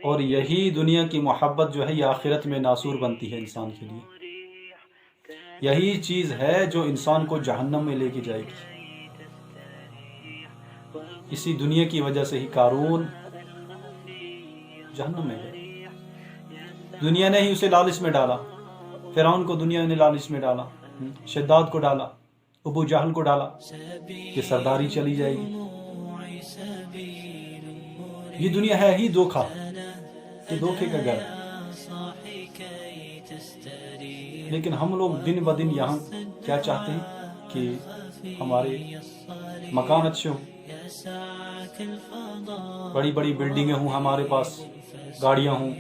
اور یہی دنیا کی محبت جو ہے یہ آخرت میں ناصور بنتی ہے انسان کے لیے. یہی چیز ہے جو انسان کو جہنم میں لے کے جائے گی. اسی دنیا کی وجہ سے ہی قارون جہنم میں گیا. دنیا نے ہی اسے لالچ میں ڈالا. فرعون کو دنیا نے لالچ میں ڈالا، شداد کو ڈالا، ابو جہل کو ڈالا کہ سرداری چلی جائے گی. یہ دنیا ہے ہی دھوکہ، یہ دھوکے کا گھر. لیکن ہم لوگ دن بدن یہاں کیا چاہتے ہیں کہ ہمارے مکان اچھے ہوں، بڑی بڑی بلڈنگیں ہوں، ہمارے پاس گاڑیاں ہوں،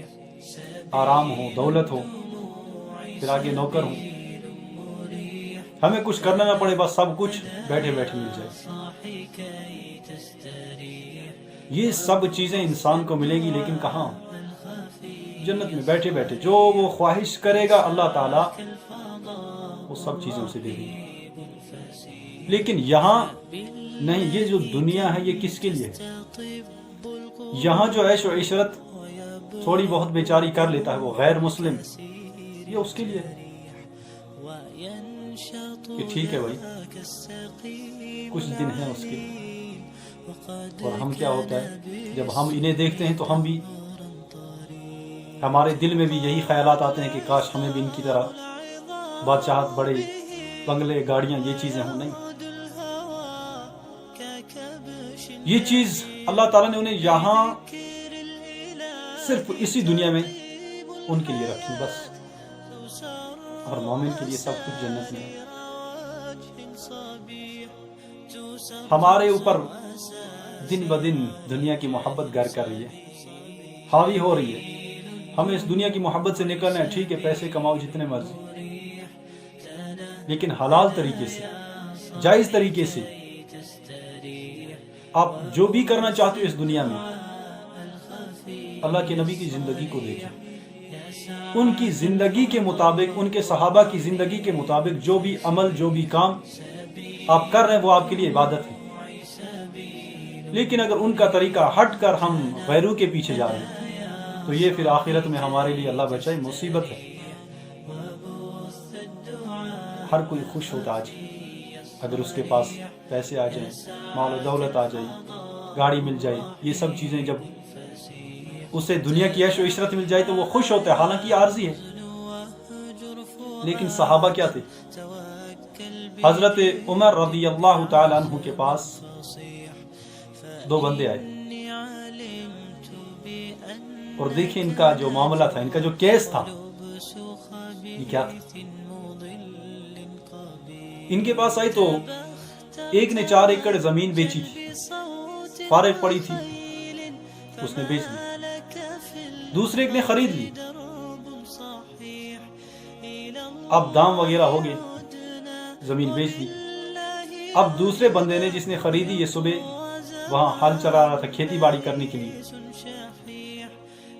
آرام ہو، دولت ہو، پھر آگے نوکر ہوں، ہمیں کچھ کرنا نہ پڑے، بس سب کچھ بیٹھے بیٹھے مل جائے. یہ سب چیزیں انسان کو ملے گی، لیکن کہاں؟ جنت میں بیٹھے بیٹھے. جو وہ خواہش کرے گا اللہ تعالیٰ وہ سب چیزیں اسے دے گی. لیکن یہاں نہیں. یہ جو دنیا ہے یہ کس کے لیے ہے؟ یہاں جو عیش و عشرت تھوڑی بہت بیچاری کر لیتا ہے وہ غیر مسلم، یہ اس کے لیے ہے کہ ٹھیک ہے بھائی کچھ دن ہیں اس کے. اور ہم کیا ہوتا ہے جب ہم انہیں دیکھتے ہیں تو ہم بھی، ہمارے دل میں بھی یہی خیالات آتے ہیں کہ کاش ہمیں بھی ان کی طرح بادشاہت، بڑے بنگلے، گاڑیاں، یہ چیزیں ہوں. نہیں، یہ چیز اللہ تعالیٰ نے انہیں یہاں صرف اسی دنیا میں ان کے لیے رکھی بس. اور مومن کے لیے سب کچھ جنت میں. ہمارے اوپر دن بدن دنیا کی محبت گر کر رہی ہے، حاوی ہو رہی ہے. ہمیں اس دنیا کی محبت سے نکلنا ہے. ٹھیک ہے، پیسے کماؤ جتنے مرضی، لیکن حلال طریقے سے، جائز طریقے سے. آپ جو بھی کرنا چاہتے ہو اس دنیا میں، اللہ کے نبی کی زندگی کو دیکھیں. ان کی زندگی کے مطابق، ان کے صحابہ کی زندگی کے مطابق جو بھی عمل، جو بھی کام آپ کر رہے ہیں وہ آپ کے لیے عبادت ہے. لیکن اگر ان کا طریقہ ہٹ کر ہم غیروں کے پیچھے جا رہے ہیں تو یہ پھر آخرت میں ہمارے لیے اللہ بچائے مصیبت ہے. ہر کوئی خوش ہوتا آج اگر اس کے پاس پیسے آ جائیں، مال و دولت آ جائے، گاڑی مل جائے. یہ سب چیزیں جب اسے دنیا کی عیش و عشرت مل جائے تو وہ خوش ہوتا ہے، حالانکہ یہ عارضی ہے. لیکن صحابہ کیا تھے؟ حضرت عمر رضی اللہ تعالی عنہ کے پاس دو بندے آئے اور دیکھیں ان کا جو معاملہ تھا، ان کا جو کیس تھا، یہ کیا تھا. ان کے پاس آئی تو ایک نے 4 ایکڑ زمین بیچی تھی، فارغ پڑی تھی، اس نے بیچ دی. دوسرے ایک نے خرید لی، اب دام وغیرہ ہو گئے، زمین بیچ دی. اب دوسرے بندے نے جس نے خریدی، یہ صبح وہاں ہل چلا رہا تھا کھیتی باڑی کرنے کے لیے،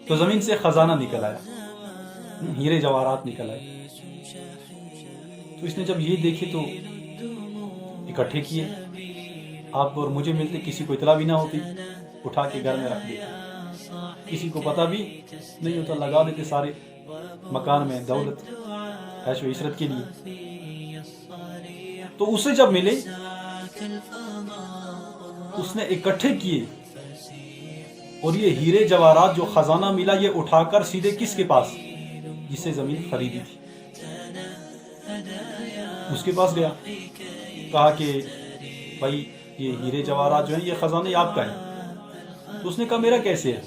تو زمین سے خزانہ نکل آیا، ہیرے جواہرات نکل آئے. تو اس نے جب یہ دیکھے تو اکٹھے کیے. آپ کو اور مجھے ملتے، کسی کو اطلاع بھی نہ ہوتی، اٹھا کے گھر میں رکھ دیتے، کسی کو پتہ بھی نہیں ہوتا، لگا دیتے سارے مکان میں دولت، عیش و عشرت کے لیے. تو اسے جب ملے اس نے اکٹھے کیے، اور یہ ہیرے جواہرات جو خزانہ ملا یہ اٹھا کر سیدھے کس کے پاس؟ جس سے زمین خریدی تھی، اس کے پاس گیا. کہا کہ بھائی یہ ہیرے جواہرات جو ہیں یہ خزانہ یہ آپ کا ہے. تو اس نے کہا میرا کیسے ہے؟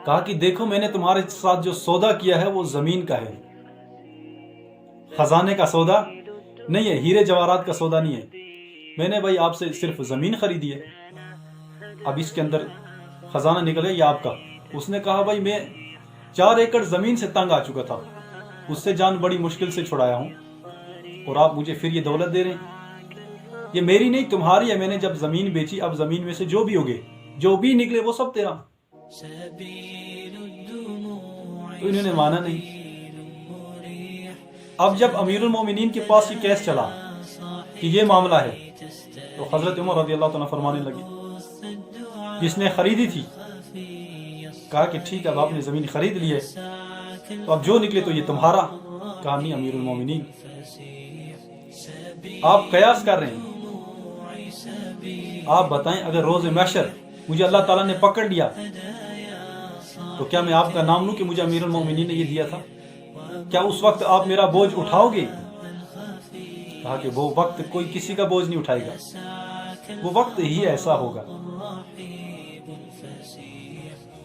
کہا کہ دیکھو میں نے تمہارے ساتھ جو سودا کیا ہے وہ زمین کا ہے، خزانے کا سودا نہیں ہے، ہیرے جواہرات کا سودا نہیں ہے. میں نے بھائی آپ سے صرف زمین خریدی ہے، اب اس کے اندر خزانہ نکلے یہ آپ کا. اس نے کہا بھائی میں 4 ایکڑ زمین سے تنگ آ چکا تھا، اس سے جان بڑی مشکل سے چھڑایا ہوں، اور آپ مجھے پھر یہ دولت دے رہے ہیں. یہ میری نہیں تمہاری ہے. میں نے جب زمین بیچی، اب زمین میں سے جو بھی ہوگے، جو بھی نکلے وہ سب تیرا. تو انہوں نے مانا نہیں. اب جب امیر المومنین کے پاس یہ کیس چلا کہ یہ معاملہ ہے، تو حضرت عمر رضی اللہ عنہ فرمانے لگے جس نے خریدی تھی کہا کہ ٹھیک ہے اب آپ نے زمین خرید لی ہے تو اب جو نکلے تو یہ تمہارا. کہا نہیں امیر المومنین آپ قیاس کر رہے ہیں, آپ بتائیں اگر روز محشر مجھے اللہ تعالیٰ نے پکڑ لیا تو کیا میں آپ کا نام لوں کہ مجھے امیر المومنین نے یہ دیا تھا؟ کیا اس وقت آپ میرا بوجھ اٹھاؤ گے؟ کہا کہ وہ وقت کوئی کسی کا بوجھ نہیں اٹھائے گا, وہ وقت ہی ایسا ہوگا.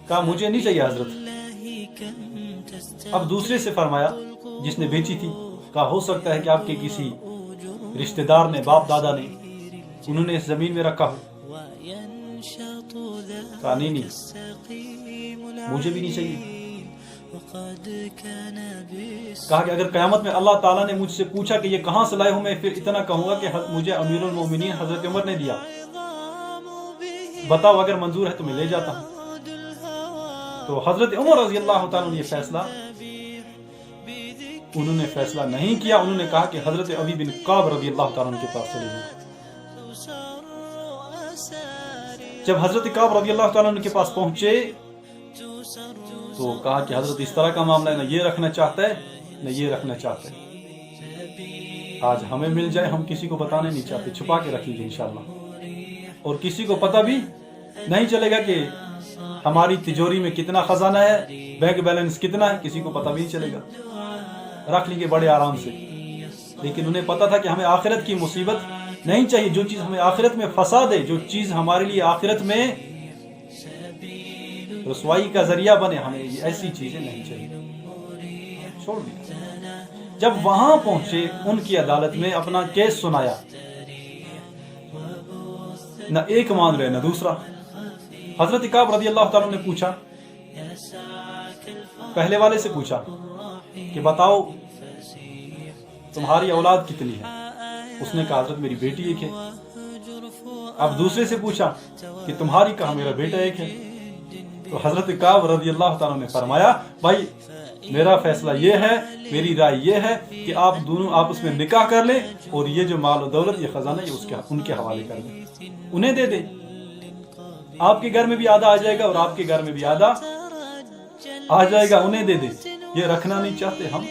کہا مجھے نہیں چاہیے حضرت. اب دوسرے سے فرمایا جس نے بیچی تھی, کہا ہو سکتا ہے کہ آپ کے کسی رشتہ دار نے, باپ دادا نے, انہوں نے اس زمین میں رکھا ہو. کہا نہیں مجھے بھی نہیں چاہیے. کہا کہ اگر قیامت میں اللہ تعالیٰ نے مجھ سے پوچھا کہ یہ کہاں سے لائے ہو, میں پھر اتنا کہوں گا کہ مجھے امیر المومنین حضرت عمر نے دیا, بتاؤ اگر منظور ہے تو میں لے جاتا ہوں. تو حضرت عمر رضی اللہ تعالیٰ نے یہ فیصلہ انہوں نے فیصلہ نہیں کیا. انہوں نے کہا کہ حضرت ابی بن کعب رضی اللہ تعالیٰ عنہ کے پاس چلے جائیں. جب حضرت کعب رضی اللہ تعالیٰ عنہ کے پاس پہنچے تو کہا کہ حضرت اس طرح کا معاملہ ہے, نہ یہ رکھنا چاہتا ہے نہ یہ رکھنا چاہتا ہے. آج ہمیں مل جائے, ہم کسی کو بتانے نہیں چاہتے, چھپا کے رکھیں گے انشاءاللہ, اور کسی کو پتہ بھی نہیں چلے گا کہ ہماری تجوری میں کتنا خزانہ ہے, بینک بیلنس کتنا ہے, کسی کو پتہ بھی نہیں چلے گا. رکھ لیں گے بڑے آرام سے. لیکن انہیں پتا تھا کہ ہمیں آخرت کی مصیبت نہیں چاہیے, جو چیز ہمیں آخرت میں پھنسا دے, جو چیز ہمارے لیے آخرت میں رسوائی کا ذریعہ بنے, ہمیں ایسی چیزیں نہیں چاہیے. چھوڑ دیا. جب وہاں پہنچے ان کی عدالت میں اپنا کیس سنایا, نہ ایک مان رہے نہ دوسرا. حضرت کعب رضی اللہ تعالیٰ نے پوچھا, پہلے والے سے پوچھا کہ بتاؤ تمہاری اولاد کتنی ہے؟ اس نے کہا حضرت میری بیٹی ایک ہے. اب دوسرے سے پوچھا کہ تمہاری, کہا میرا بیٹا ایک ہے. تو حضرت کعب رضی اللہ تعالیٰ نے فرمایا بھائی میرا فیصلہ یہ ہے, میری رائے یہ ہے کہ آپ دونوں آپس میں نکاح کر لیں اور یہ جو مال و دولت, یہ خزانہ, یہ ان کے حوالے کر دیں, انہیں دے دیں. آپ کے گھر میں بھی آدھا آ جائے گا اور آپ کے گھر میں بھی آدھا آ جائے گا, انہیں دے دیں. یہ رکھنا نہیں چاہتے ہم,